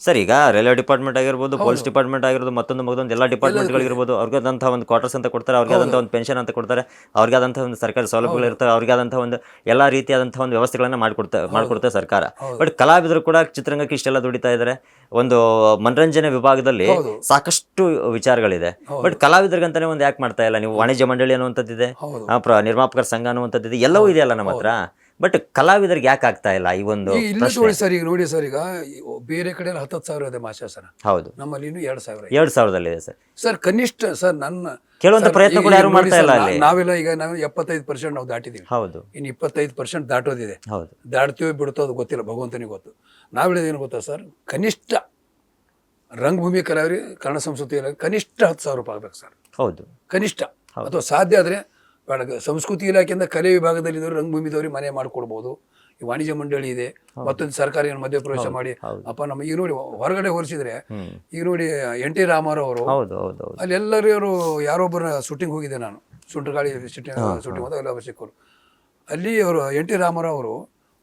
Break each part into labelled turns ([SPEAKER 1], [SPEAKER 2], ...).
[SPEAKER 1] Sir ಈಗ railway department ಆಗಿರ್ಬೋದು, police department ಆಗಿರ್ಬೋದು, ಮತ್ತೊಂದು ಎಲ್ಲ ಡಿಪಾರ್ಟ್ಮೆಂಟ್ಗಳಿರ್ಬೋದು, ಅವ್ರಿಗಾದಂಥ ಒಂದು ಕ್ವಾರ್ಟರ್ಸ್ ಅಂತ ಕೊಡ್ತಾರೆ, ಅವ್ರಿಗಾದಂಥ ಒಂದು ಪೆನ್ಷನ್ ಅಂತ ಕೊಡ್ತಾರೆ, ಅವ್ರಿಗಾದಂಥ ಒಂದು ಸರ್ಕಾರಿ ಸೌಲಭ್ಯಗಳು ಇರ್ತವೆ, ಅವ್ರಿಗಾದಂಥ ಒಂದು ಎಲ್ಲ ರೀತಿಯಾದಂಥ ಒಂದು ವ್ಯವಸ್ಥೆಗಳನ್ನ ಮಾಡಿಕೊಡ್ತಾರೆ ಸರ್ಕಾರ. ಬಟ್ ಕಲಾವಿದರು ಕೂಡ ಚಿತ್ರರಂಗಕ್ಕೆ ಇಷ್ಟೆಲ್ಲ ದುಡಿತಾ ಇದ್ದಾರೆ. ಒಂದು ಮನರಂಜನೆ ವಿಭಾಗದಲ್ಲಿ ಸಾಕಷ್ಟು ವಿಚಾರಗಳಿದೆ. ಬಟ್ ಕಲಾವಿದರಿಗಂತಾನೆ ಒಂದು ಯಾಕೆ ಮಾಡ್ತಾ ಇಲ್ಲ ನೀವು? ವಾಣಿಜ್ಯ ಮಂಡಳಿ ಅನ್ನುವಂಥದ್ದಿದೆ, ನಿರ್ಮಾಪಕರ ಸಂಘ ಅನ್ನುವಂಥದ್ದಿದೆ, ಎಲ್ಲವೂ ಇದೆಯಲ್ಲ ನಮ್ಮ ಹತ್ರ. ಬಟ್ ಕಲಾವಿದರಿಗೆ ಯಾಕೆ ಆಗ್ತಾ ಇಲ್ಲ ಈ ಒಂದು?
[SPEAKER 2] ಸರ್ ಈಗ ನೋಡಿ ಸರ್, ಈಗ ಬೇರೆ ಕಡೆ 10,000 ಇದೆ ಮಾಸಾಸನ.
[SPEAKER 1] ಹೌದು,
[SPEAKER 2] ನಮ್ಮಲ್ಲಿ
[SPEAKER 1] 2,000 ಇದೆ ಸರ್.
[SPEAKER 2] ಕನಿಷ್ಠ ಸರ್ ನನ್ನ
[SPEAKER 1] ಕೆಲವೊಂದು ಪ್ರಯತ್ನ ಕೂಡ ಯಾರು ಮಾಡ್ತಾ ಇಲ್ಲ ಅಲ್ಲಿ.
[SPEAKER 2] ನಾವೆಲ್ಲ ಈಗ ನಾವು 75% ನಾವು ದಾಟಿದೀವಿ.
[SPEAKER 1] ಹೌದು,
[SPEAKER 2] ಇನ್ನು 25% ದಾಟೋದಿದೆ.
[SPEAKER 1] ಹೌದು,
[SPEAKER 2] ದಾಟ್ತೀವಿ ಬಿಡುತ್ತೋ ಅದು ಗೊತ್ತಿಲ್ಲ, ಭಗವಂತನಿಗೆ ಗೊತ್ತು. ನಾವು ಹೇಳೋದೇನು ಗೊತ್ತಾ ಸರ್, ಕನಿಷ್ಠ ರಂಗಭೂಮಿ ಕಲಾವಿದರಿಗೆ ಕನ್ನಡ ಸಂಸ್ಕೃತಿ ಕನಿಷ್ಠ 10,000 ರೂಪಾಯಿ ಆಗ್ಬೇಕು ಸರ್.
[SPEAKER 1] ಹೌದು,
[SPEAKER 2] ಕನಿಷ್ಠ. ಅಥವಾ ಸಾಧ್ಯ ಆದರೆ ಸಂಸ್ಕೃತಿ ಇಲಾಖೆಯಿಂದ ಕಲೆ ವಿಭಾಗದಲ್ಲಿ ಇದ್ದವರು ರಂಗಭೂಮಿದವ್ರಿಗೆ ಮನೆ ಮಾಡಿಕೊಡ್ಬೋದು. ಈ ವಾಣಿಜ್ಯ ಮಂಡಳಿ ಇದೆ, ಮತ್ತೊಂದು ಸರ್ಕಾರಿ ಮಧ್ಯಪ್ರವೇಶ ಮಾಡಿ ಅಪ್ಪ ನಮ್ಮ ಈಗ ನೋಡಿ ಹೊರಗಡೆ ಹೋಲಿಸಿದ್ರೆ ಈಗ ನೋಡಿ NT ರಾಮಾರಾವ್ ಅವರು ಅಲ್ಲಿ ಎಲ್ಲರೂ ಯಾರೊಬ್ಬರ ಶೂಟಿಂಗ್ ಹೋಗಿದ್ದೆ ನಾನು, ಸುಂಟರಗಾಳಿ ಶೂಟಿಂಗ್ ಹೋದಾಗ ಎಲ್ಲ ಸಿಕ್ಕರು. ಅಲ್ಲಿ ಅವರು NT ರಾಮಾರಾವ್ ಅವರು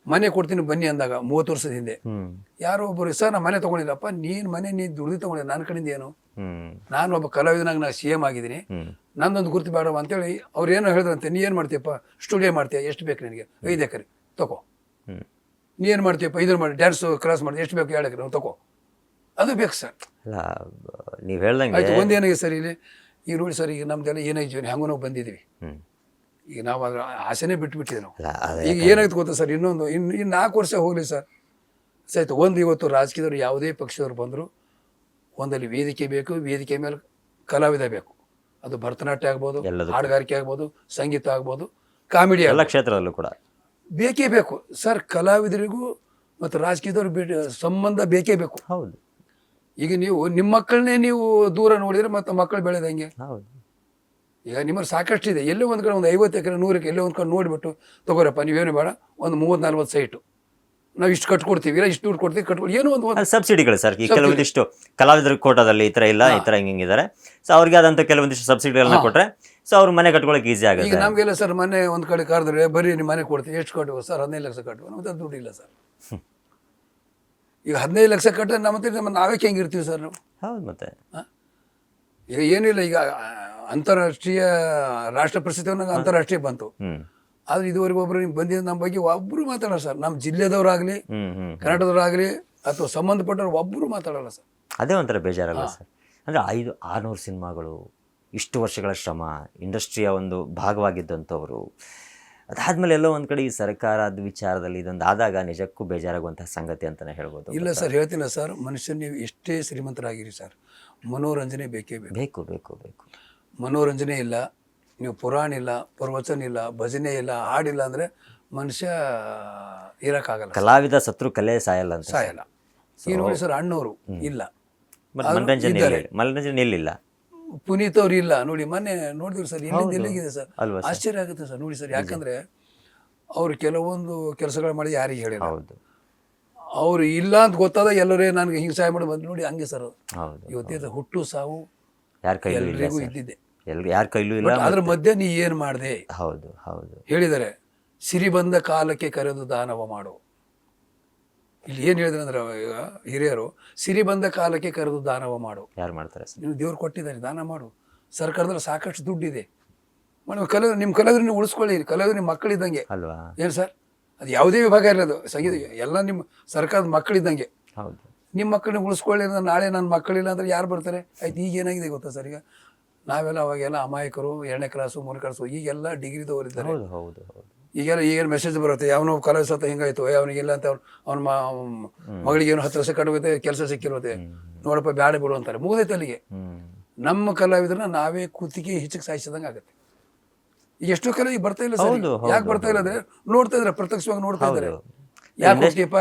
[SPEAKER 2] ಮನೆ ಕೊಡ್ತೀನಿ ಬನ್ನಿ ಅಂದಾಗ 30 ವರ್ಷದ ಹಿಂದೆ ಯಾರೋ ಒಬ್ಬರು ಸರ್ ನಾ ಮನೆ ತಗೊಂಡಿಲ್ಲಪ್ಪ, ನೀನು ದುಡ್ದು ತಗೊಂಡಿದ್ದೆ, ನನ್ನ ಕಡೆಯಿಂದ ಏನು, ನಾನು ಒಬ್ಬ ಕಲಾವಿದನಾಗ ನಾ CM ಆಗಿದ್ದೀನಿ, ನಂದೊಂದು ಗುರುತು ಬೇಡ ಅಂತೇಳಿ ಅವ್ರು ಏನೋ ಹೇಳಿದ್ರಂತೆ. ನೀ ಏನು ಮಾಡ್ತೀಯಪ್ಪ, ಸ್ಟುಡಿಯೋ ಮಾಡ್ತೀಯ, ಎಷ್ಟು ಬೇಕು ನಿನಗೆ? 5 ಎಕರೆ ತಗೋ. ನೀ ಏನು ಮಾಡ್ತೀಯಪ್ಪ, ಇದನ್ನು ಮಾಡಿ, ಡ್ಯಾನ್ಸ್ ಕ್ಲಾಸ್ ಮಾಡ್ತೀವಿ, ಎಷ್ಟು ಬೇಕು? 2 ಎಕರೆ ತಗೋ. ಅದು ಬೇಕು ಸರ್.
[SPEAKER 1] ನೀವು ಹೇಳ್ದಂಗೆ
[SPEAKER 2] ಆಯ್ತು. ಒಂದೇನಾಗಿದೆ ಸರ್ ಇಲ್ಲಿ ಈಗ ನೋಡಿ ಸರ್, ಈಗ ನಮ್ದೆಲ್ಲ ಏನಾಗಿದ್ವಿ, ಹೆಂಗೋ ನಾವು ಬಂದಿದ್ದೀವಿ, ಈಗ ನಾವು ಅದ್ರ ಆಸೆನೇ ಬಿಟ್ಬಿಟ್ಟಿದ್ವಿ ನಾವು. ಈಗ ಏನಾಯ್ತು ಗೊತ್ತಾ ಸರ್, ಇನ್ನು 4 ವರ್ಷ ಹೋಗಲಿ ಸರ್ ಸಹಿತ ಇವತ್ತು ರಾಜಕೀಯದವ್ರು ಯಾವುದೇ ಪಕ್ಷದವ್ರು ಬಂದರು, ಒಂದಲ್ಲಿ ವೇದಿಕೆ ಬೇಕು, ವೇದಿಕೆ ಮೇಲೆ ಕಲಾವಿದ ಬೇಕು. ಅದು ಭರತನಾಟ್ಯ ಆಗ್ಬೋದು, ಹಾಡುಗಾರಿಕೆ ಆಗ್ಬೋದು, ಸಂಗೀತ ಆಗ್ಬೋದು, ಕಾಮಿಡಿ
[SPEAKER 1] ಎಲ್ಲ ಕ್ಷೇತ್ರದಲ್ಲೂ ಕೂಡ
[SPEAKER 2] ಬೇಕೇ ಬೇಕು ಸರ್. ಕಲಾವಿದರಿಗೂ ಮತ್ತು ರಾಜಕೀಯದವ್ರು ಸಂಬಂಧ ಬೇಕೇ ಬೇಕು.
[SPEAKER 1] ಹೌದು.
[SPEAKER 2] ಈಗ ನೀವು ನಿಮ್ಮ ಮಕ್ಕಳನ್ನೇ ನೀವು ದೂರ ನೋಡಿದ್ರೆ ಮತ್ತೆ ಮಕ್ಕಳು ಬೆಳೆದಂಗೆ.
[SPEAKER 1] ಹೌದು.
[SPEAKER 2] ಈಗ ನಿಮ್ಮಲ್ಲಿ ಸಾಕಷ್ಟಿದೆ. ಎಲ್ಲೋ ಒಂದು ಕಡೆ ಒಂದು 50 ಎಕರೆ 100 ಎಕರೆ ಎಲ್ಲೋ ಒಂದು ಕಡೆ ನೋಡಿಬಿಟ್ಟು ತಗೋರಪ್ಪ, ನೀವೇನು ಬೇಡ, ಒಂದು 30-40 ಸೈಟು ನಾವು ಇಷ್ಟು ಕಟ್ಕೊಡ್ತೀವಿ, ಇಲ್ಲ ಇಷ್ಟು ದುಡ್ಡು ಕೊಡ್ತೀವಿ, ಕಟ್ಕೊಡಿ, ಏನೋ ಒಂದು
[SPEAKER 1] ಸಬ್ಸಿಡಿಗಳು ಸರ್. ಈ ಕೆಲವೊಂದಿಷ್ಟು ಕಲಾವಿದರ ಕೋಟಾದಲ್ಲಿ ಈ ಥರ ಇಲ್ಲ, ಈ ಥರ ಹಿಂಗಿದ್ದಾರೆ. ಸೊ ಅವ್ರಿಗೆ ಆದಂಥ ಕೆಲವೊಂದಿಷ್ಟು ಸಬ್ಸಿಡಿಗಳನ್ನ ಕೊಟ್ಟರೆ ಸೊ ಅವ್ರ ಮನೆ ಕಟ್ಕೊಳಕ್ಕೆ ಈಸಿ ಆಗುತ್ತೆ.
[SPEAKER 2] ಈಗ ನಮಗೆಲ್ಲ ಸರ್ ಮನೆ ಒಂದು ಕಡೆ ಕರೆದ್ರೆ ಬರೀ ನಿಮ್ಮ ಮನೆ ಕೊಡ್ತೀವಿ, ಎಷ್ಟು ಕಟ್ಟುವ ಸರ್? 15 ಲಕ್ಷ ಕಟ್ಟುವ. ನಮ್ದು ದುಡ್ಡು ಇಲ್ಲ ಸರ್. ಈಗ 15 ಲಕ್ಷ ಕಟ್ಟರೆ ನಮ್ಮ ನಾವೇ ಹೆಂಗಿರ್ತೀವಿ ಸರ್ ನಾವು?
[SPEAKER 1] ಹೌದು. ಮತ್ತೆ
[SPEAKER 2] ಈಗ ಏನಿಲ್ಲ, ಈಗ ಅಂತಾರಾಷ್ಟ್ರೀಯ ರಾಷ್ಟ್ರ ಪ್ರಶಸ್ತಿ ಅಂತಾರಾಷ್ಟ್ರೀಯ ಬಂತು, ಆದ್ರೆ ಇದುವರೆಗೂ ಒಬ್ರು ಬಂದಿದ್ದು ನಮ್ಮ ಬಗ್ಗೆ ಒಬ್ರು ಮಾತಾಡಲ್ಲ ಸರ್. ನಮ್ಮ ಜಿಲ್ಲೆದವ್ರಾಗ್ಲಿ ಕನ್ನಡದವ್ರಾಗ್ಲಿ ಅಥವಾ ಸಂಬಂಧಪಟ್ಟವ್ರು ಒಬ್ಬರು ಮಾತಾಡಲ್ಲ ಸರ್.
[SPEAKER 1] ಅದೇ ಒಂಥರ ಬೇಜಾರಲ್ಲ ಸರ್. ಅಂದರೆ 500-600 ಸಿನಿಮಾಗಳು, ಇಷ್ಟು ವರ್ಷಗಳ ಶ್ರಮ, ಇಂಡಸ್ಟ್ರಿಯ ಒಂದು ಭಾಗವಾಗಿದ್ದಂಥವರು, ಅದಾದ್ಮೇಲೆ ಎಲ್ಲೋ ಒಂದು ಕಡೆ ಈ ಸರ್ಕಾರದ ವಿಚಾರದಲ್ಲಿ ಇದೊಂದು ಆದಾಗ ನಿಜಕ್ಕೂ ಬೇಜಾರಾಗುವಂತಹ ಸಂಗತಿ ಅಂತಲೇ ಹೇಳ್ಬೋದು.
[SPEAKER 2] ಇಲ್ಲ ಸರ್, ಹೇಳ್ತಿಲ್ಲ ಸರ್. ಮನುಷ್ಯನ ನೀವು ಎಷ್ಟೇ ಶ್ರೀಮಂತರಾಗಿರಿ ಸರ್, ಮನೋರಂಜನೆ ಬೇಕೇ ಬೇಕು. ಮನೋರಂಜನೆ ಇಲ್ಲ, ನೀವು ಪುರಾಣ ಇಲ್ಲ, ಪ್ರವಚನ ಇಲ್ಲ, ಭಜನೆ ಇಲ್ಲ, ಹಾಡಿಲ್ಲ ಅಂದರೆ ಮನುಷ್ಯ ಇರೋಕ್ಕಾಗಲ್ಲ.
[SPEAKER 1] ಕಲಾವಿದ ಸತ್ರು ಕಲೆ ಸಾಯಲ್ಲ ಅಂತ.
[SPEAKER 2] ಸಾಯಲ್ಲ. ಈಗ ನೋಡಿ ಸರ್, ಅಣ್ಣವರು ಇಲ್ಲ,
[SPEAKER 1] ಮನರಂಜನೆ ಇಲ್ಲಿಲ್ಲ,
[SPEAKER 2] ಪುನೀತ್ ಅವ್ರು ಇಲ್ಲ. ನೋಡಿ ಮೊನ್ನೆ ನೋಡಿದ್ವಿ ಸರ್, ಎಲ್ಲಿಗಿದೆ ಸರ್, ಆಶ್ಚರ್ಯ ಆಗುತ್ತೆ ಸರ್. ನೋಡಿ ಸರ್, ಯಾಕಂದ್ರೆ ಅವ್ರು ಕೆಲವೊಂದು ಕೆಲಸಗಳು ಮಾಡಿ ಯಾರಿಗೆ ಹೇಳಿಲ್ಲ. ಅವ್ರು ಇಲ್ಲ ಅಂತ ಗೊತ್ತಾದ ಎಲ್ಲರೇ ನನಗೆ ಹಿಂಗೆ ಸಹಾಯ ಮಾಡಿ ಬಂದು ನೋಡಿ, ಹಂಗೆ ಸರ್. ಇವತ್ತೇ ಹುಟ್ಟು ಸಾವು ಎಲ್ರಿಗೂ ಇದ್ದಿದ್ದೆ,
[SPEAKER 1] ಯಾರ ಕೈಲೂ ಇಲ್ಲ.
[SPEAKER 2] ಅದ್ರ ಮಧ್ಯೆ ನೀ ಏನು ಮಾಡಿದೆ?
[SPEAKER 1] ಹೌದು.
[SPEAKER 2] ಹೇಳಿದ್ದಾರೆ, ಸಿರಿ ಬಂದ ಕಾಲಕ್ಕೆ ಕರೆದು ದಾನವ ಮಾಡು. ಇಲ್ಲಿ ಏನು ಹೇಳಿದ್ರೆ ಅಂದ್ರೆ ಹಿರಿಯರು, ಸಿರಿ ಬಂದ ಕಾಲಕ್ಕೆ ಕರೆದು ದಾನವ ಮಾಡು.
[SPEAKER 1] ಯಾರು ಮಾಡ್ತಾರೆ?
[SPEAKER 2] ನೀವು ದೇವ್ರು ಕೊಟ್ಟಿದ್ದಾರೆ, ದಾನ ಮಾಡು. ಸರ್ಕಾರದಲ್ಲಿ ಸಾಕಷ್ಟು ದುಡ್ಡಿದೆ. ನಿಮ್ಮ ಕಲಾವಿದರನ್ನ ಉಳಿಸ್ಕೊಳ್ಳಿ. ಕಲಾವಿದ್ರು ನಿಮ್ಮ ಮಕ್ಕಳಿದ್ದಂಗೆ
[SPEAKER 1] ಅಲ್ವಾ?
[SPEAKER 2] ಏನು ಸರ್, ಅದು ಯಾವುದೇ ವಿಭಾಗ ಇರೋದು, ಸಂಗೀತ ಎಲ್ಲ ನಿಮ್ಮ ಸರ್ಕಾರದ ಮಕ್ಕಳಿದ್ದಂಗೆ.
[SPEAKER 1] ಹೌದು. ನಿಮ್ಮ
[SPEAKER 2] ಮಕ್ಕಳನ್ನ ಉಳಿಸ್ಕೊಳ್ಳಿ. ನಾಳೆ ನನ್ನ ಮಕ್ಕಳಿಲ್ಲ ಅಂದರೆ ಯಾರು ಬರ್ತಾರೆ? ಆಯ್ತು. ಈಗ ಏನಾಗಿದೆ ಗೊತ್ತಾ ಸರ್, ಈಗ ನಾವೆಲ್ಲ ಅವಾಗೆಲ್ಲ ಅಮಾಯಕರು, 2ನೇ ಕ್ಲಾಸು 3ನೇ ಕ್ಲಾಸು, ಈಗೆಲ್ಲ ಡಿಗ್ರಿದವರಿದ್ದಾರೆ. ಈಗೇನು ಮೆಸೇಜ್ ಬರುತ್ತೆ, ಯಾವನೋ ಕಲಾವಿದ ಸತ್ತ ಹಿಂಗಾಯ್ತು, ಅವನಿಗಿಲ್ಲ ಅಂತ ಅವನ ಮಗಳಿಗೇನು 10 ವರ್ಷ ಕಟ್ಟುತ್ತೆ, ಕೆಲಸ ಸಿಕ್ಕಿರುತ್ತೆ, ನೋಡಪ್ಪ ಬ್ಯಾಡ ಬಿಡು ಅಂತಾರೆ, ಮುಗಿದೈತೆ ಅಲ್ಲಿಗೆ. ನಮ್ಮ ಕಲಾವಿದರನ್ನ ನಾವೇ ಕೂತಿಗೆ ಹಿಚ್ಚಕ್ಕೆ ಸಾಯಿಸಿದಂಗೆ ಆಗುತ್ತೆ. ಈಗ ಎಷ್ಟೋ ಕಲಾವಿದ ಬರ್ತಾ ಇಲ್ಲ ಸರ್. ಯಾಕೆ ಬರ್ತಾ ಇಲ್ಲ ಅಂದ್ರೆ ನೋಡ್ತಾ ಇದ್ರೆ, ಪ್ರತ್ಯಕ್ಷವಾಗಿ ನೋಡ್ತಾ ಇದ್ದಾರೆ. ಯಾಕೆ ಹೋಗ್ತೀಯಪ್ಪ